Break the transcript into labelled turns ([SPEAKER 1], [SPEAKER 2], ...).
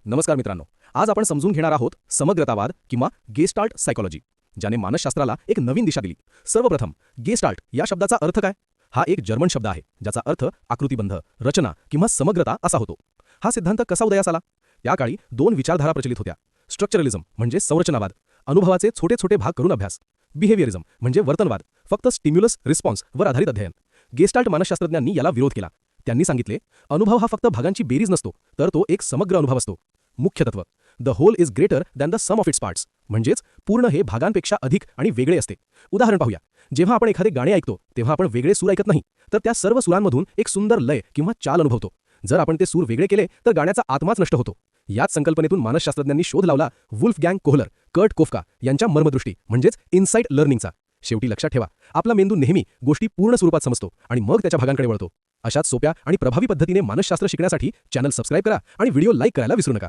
[SPEAKER 1] नमस्कार मित्रांनो, आज आपण समजून घेणार आहोत समग्रतावाद किंवा गेस्टाल्ट सायकोलॉजी, ज्याने मानसशास्त्राला एक नवीन दिशा दिली. सर्वप्रथम गेस्टाल्ट या शब्दाचा अर्थ काय? हा एक जर्मन शब्द आहे ज्याचा अर्थ आकृतिबंध, रचना किंवा समग्रता असा होतो. हा सिद्धांत कसा उदयास आला? त्या काळी दोन विचारधारा प्रचलित होत्या. स्ट्रक्चरलिझम म्हणजे संरचनावाद, अनुभवाचे छोटे छोटे भाग करून अभ्यास. बिहेवियरिझम म्हणजे वर्तनवाद, फक्त स्टिम्युलस रिस्पॉन्स वर आधारित अध्ययन. गेस्टाल्ट मानसशास्त्रज्ञांनी याला विरोध केला. त्यांनी सांगितले, अनुभव हा फक्त भागांची बेरीज नसतो, तर तो एक समग्र अनुभव असतो. मुख्य तत्व, the whole is greater than the sum of its parts, म्हणजेच पूर्ण हे भागांपेक्षा अधिक आणि वेगळे असते. उदाहरण पाहूया. जेव्हा आपण एखादे गाणे ऐकतो तेव्हा आपण वेगळे सूर ऐकत नाही, तर त्या सर्व सुरांमधून एक सुंदर लय किंवा चाल अनुभवतो. जर आपण ते सूर वेगळे केले तर गाण्याचा आत्माच नष्ट होतो. याच संकल्पनेतून मानसशास्त्रज्ञांनी शोध लावला वुल्फगँग कोहलर, कर्ट कोफका यांच्या मर्मदृष्टी म्हणजेच इनसाइट लर्निंगचा. शेवटी लक्षात ठेवा, आपला मेंदू नेहमी गोष्टी पूर्ण स्वरूपात समजतो आणि मग त्याच्या भागांकडे वळतो. अशाच सोप्या आणि प्रभावी पद्धतीने मानसशास्त्र शिकण्यासाठी चॅनल सबस्क्राइब करा आणि व्हिडिओ लाईक करायला विसरू नका.